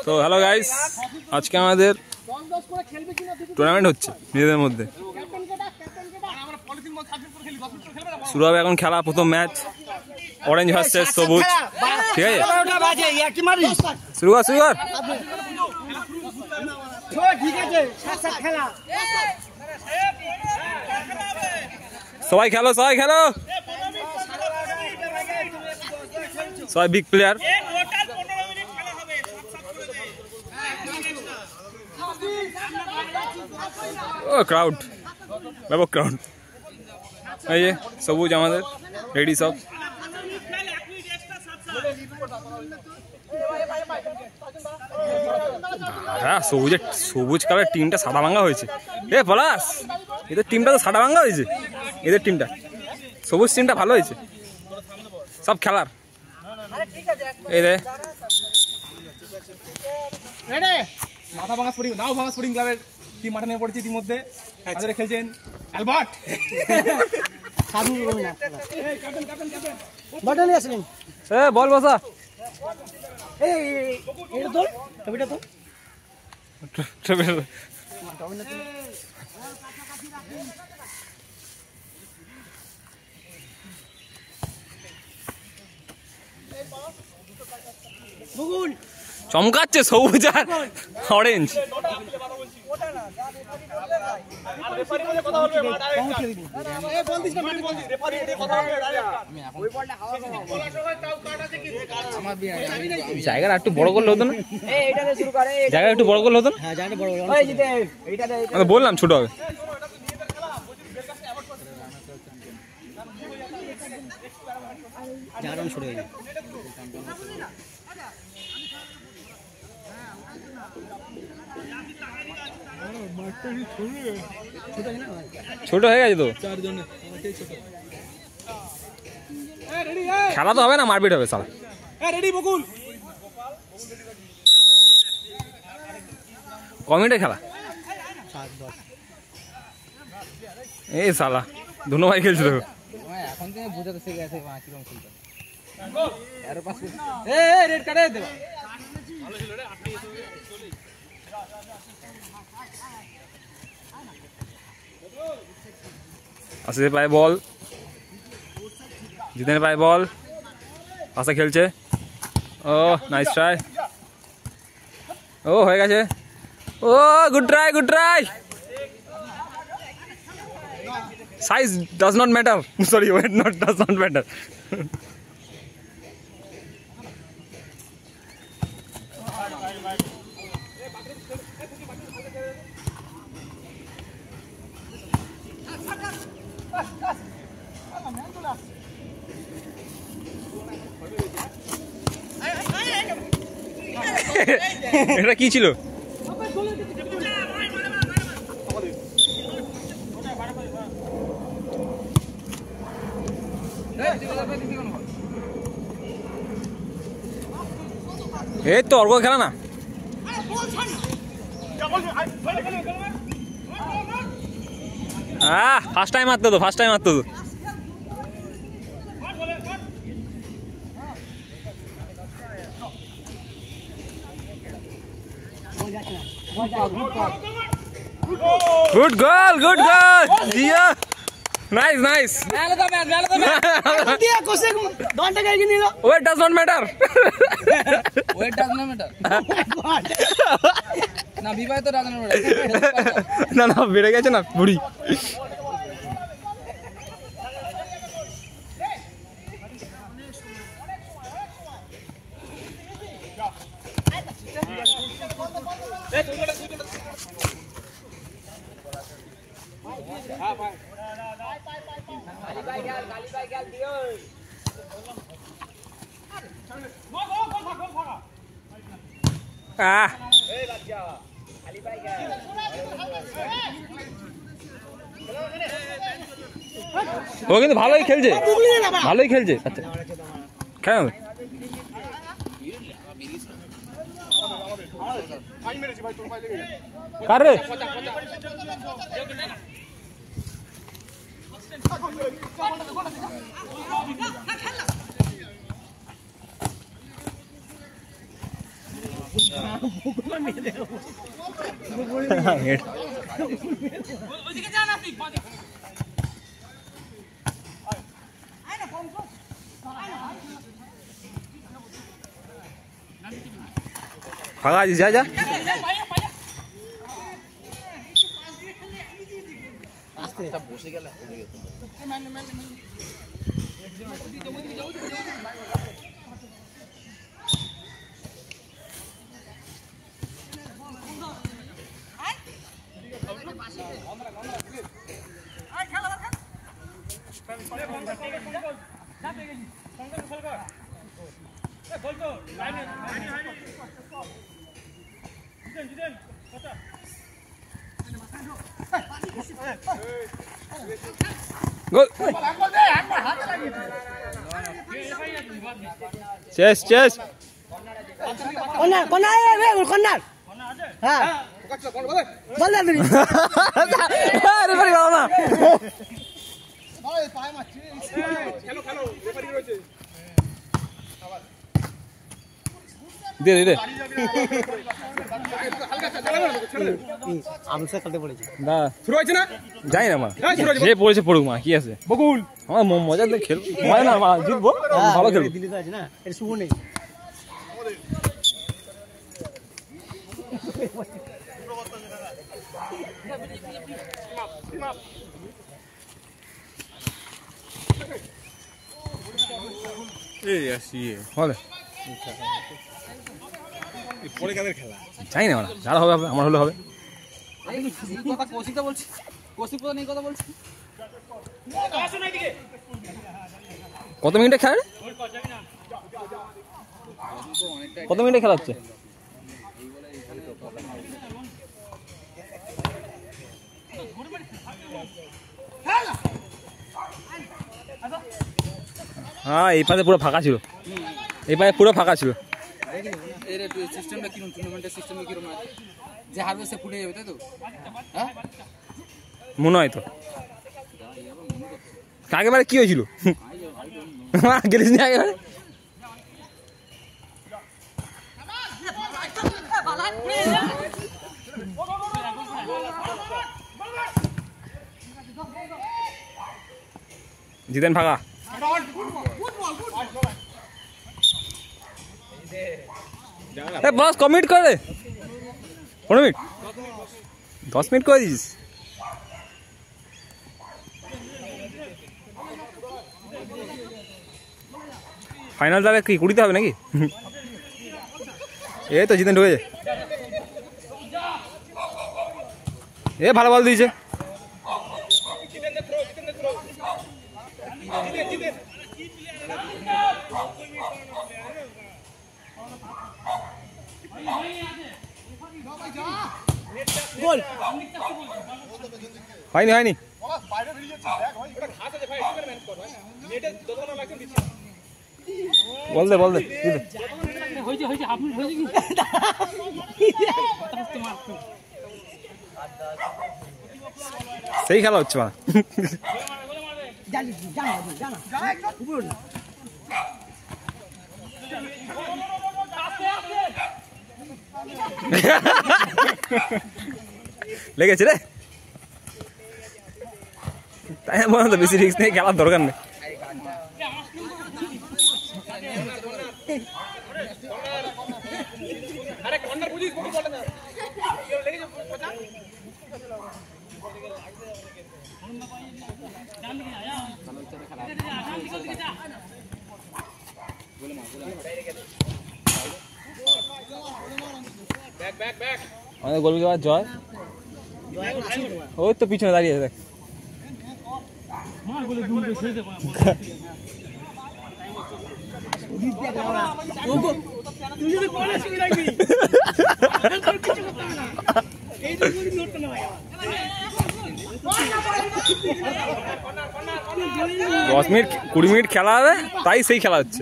তো hello guys, আজকে আমাদের টুর্নামেন্ট হচ্ছে নিজেদের মধ্যে। শুরু হবে এখন খেলা, প্রথম ম্যাচ অরেঞ্জ ভার্সেস সবুজ। ঠিক আছে, শুরু কর শুরু কর। সবাই খেলো সবাই খেলো, সবাই বিগ প্লেয়ার। ও ক্রাউড, ব্যাপক ক্রাউড। এই যে সবুজ আমাদের রেডি সব। হ্যাঁ, সবুজ কালার টিমটা সাদা ভাঙা হয়েছে। এ পলাশ, এদের টিমটা তো সাদা ভাঙা হয়েছে। এদের টিমটা, সবুজ টিমটা ভালো হয়েছে সব খেলার। এই রে মাথা ভাঙা স্পোর্টিং, নাও ভাঙা স্পোর্টিং ক্লাবের টিম মাঠে নেমে পড়েছে ইতিমধ্যে। আজকে খেলছেন অ্যালবার্ট। বল বসা। চমকাচ্ছে সবুজ আর অরেঞ্জ। জায়গাটা একটু বড় করলে হতো না? জায়গা একটু বড় করলে হতো না? বললাম ছোট হবে। ছোট হয়ে গেছে তো, খেলা তো হবে না, মারপিট হবে সালা। ক মিনিটের খেলা? এই সালা দুনো ভাই খেলছে দেখো। এখন থেকে বুঝাতে শিখে গেছে কিরকম খেলতে। আসে পায় বল, জিতেন পায় বল, পাশে খেলছে। ও নাইস ট্রাই, ও হয়ে গেছে। Oh good try good try. Size does not matter, sorry weight does not matter. এটা কি ছিল? এই তো অর্গ খেলা না। ফার্স্ট টাইম মারতো তো, ফার্স্ট টাইম মারতো তো। Good goal good goal, Jiya nice nice. Weight does not matter, weight does not matter. না বিবাহিত ডাজ নট ম্যাটার। না না বেড়ে গেছে না বুড়ি। ও কিন্তু ভালোই খেলছে, ভালোই খেলছে। আচ্ছা খেল। কার রে? ফাঁকা আছিস, যা যা। বসে গেলে গোল। Chase chase. Corner corner corner হ্যাঁ বল দে তুই আরে বাড়ি বাবা না। দে দে দে। আমি সে খেলতে পড়েছি না শুরু হয়েছে না? যাই না মা, হ্যাঁ, শুরু হয়েছে। যে পড়েছে পড়ুক মা, কি আছে। বকুল আমার মজা দিয়ে খেল, মজা না মা, জিতবো ভালো খেলবো। দিল্লি তো আছে না, এটা শুভ নেই। বলে পরে কাদের খেলা? চাই না, যারা হবে হবে, আমার হলে হবে। কথা কৌশিক বলছি, কৌশিক প্রধান এই কথা বলছি। কত মিনিটে খেলা রে? কত মিনিটে খেলা হচ্ছে? হ্যাঁ, এই পাশে পুরো ফাঁকা ছিল, এই পাশে পুরো ফাঁকা ছিল। এর সিস্টেমটা কিরকম, টুর্নামেন্টের সিস্টেমটা কিরকম আছে? যে হারবে সে ফুটে যাবে, তাই তো? হ্যাঁ, মনে হয় তো। আগেবারে কি হয়েছিল? গেলিস না আগেবারে? জিতেন ফাঁকা। বস কমিট করে 15 মিনিট, 10 মিনিট করে দিস। ফাইনাল তাহলে কি 20তে হবে নাকি? এই তো জিতেন ঢুকেছে। এ ভালো বল দিয়েছে। গোল হয়নি হয়নি। বল দে বল দে। হয়েছে হয়েছে হাফ মিনিট হয়েছে কি সেই খেলা হচ্ছে না। জানি জানা জানা জানা উপরে লেগেছে রে, তাই বলো তো বেশি রিস্ক নিয়ে খেলার দরকার নেই। আমাদের গোলকিপার জয়, ওই তো পিছনে দাঁড়িয়ে আছে দেখ। দশ মিনিট 20 মিনিট খেলা হবে, তাই সেই খেলা হচ্ছে।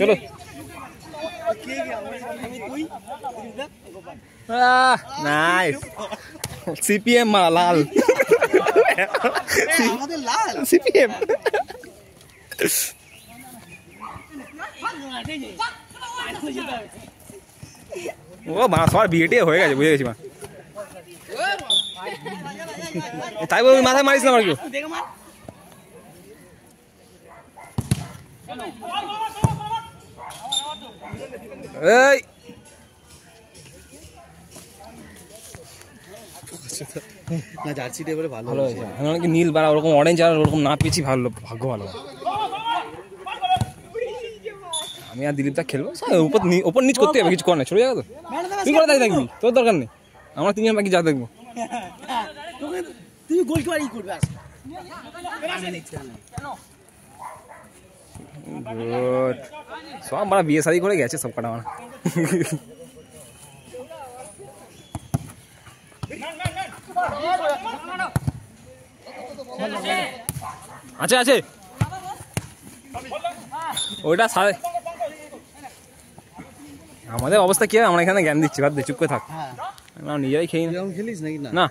চলো নাইস। সিপিএম লাল, আমাদের লাল সিপিএম। ও মা সবার বিয়েটি হয়ে গেছে, বুঝে গেছি মা। তাই বলে মাথায় মারিস না আমার কেউ। এই না জার্সিটা এবারে ভালো ভালো হয়েছে, আমি অনেক নীল বাড়া ওরকম অরেঞ্জ আর ওরকম না পেয়েছি, ভালো ভাগ্য ভালো। আমি আর দিলীপটা খেলবো, ওপর নিচ করতে হবে, কিছু কর না, ছোট জায়গা তো তুই করে দাঁড়িয়ে থাকবি, তোর দরকার নেই, আমরা তিনজন বাকি যা দেখবো। তুই গোলকিপারই করবে আজ। গুড, সব আমরা বিয়ে শাড়ি করে গেছে সব কটা আমার। আছে আছে ওইটা সাড়ে আমাদের অবস্থা কি হয়, আমরা এখানে জ্ঞান দিচ্ছি, বাদ দে, চুপ করে থাক, আমরা নিজেরাই খেয়ে নি। খেলিস নাকি না? না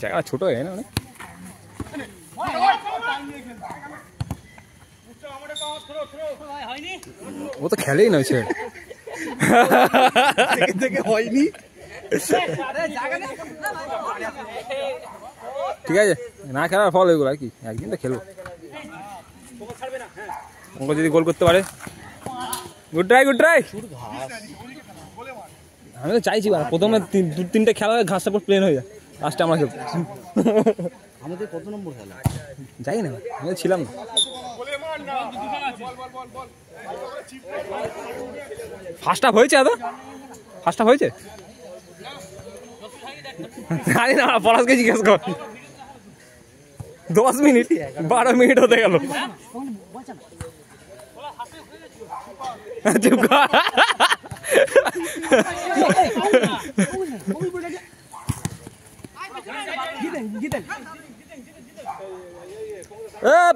জায়গা ছোট হয়ে না অনেক, ও তো খেলেই না সে থেকে হয়নি। ঠিক আছে, না খেলার ফল এগুলো আর কি, একদিন তো খেলবো। ওকে যদি গোল করতে পারে, গুড ট্রাই গুড ট্রাই। আমি তো চাইছি প্রথমে 2-3টে খেলা হয়, ঘাসটা পুরো প্লেন হয়ে যায়, লাস্টে আমরা খেলবো। আমাদের কত নম্বর খেলা? যাই না, আমি তো ছিলাম না। ফার্স্ট হাফ হয়েছে, আদা ফার্স্ট হাফ হয়েছে, জানি না, পলাশকে জিজ্ঞেস কর। 10 মিনিট 12 মিনিট হতে গেল। চুপ কর।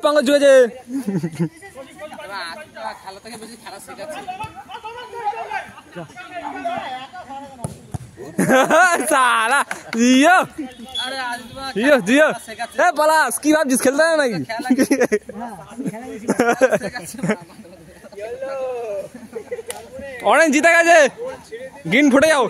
পাঙ্গা জুয়েছে, খেলা থেকে বেশি খেলা শেখাচ্ছে। সালা জিও জিও জিও, পলাশ কি ভাবছিস, খেলতে হবে নাকি? অরেঞ্জ জিতে গেছে, গ্রিন ফুটে যাও।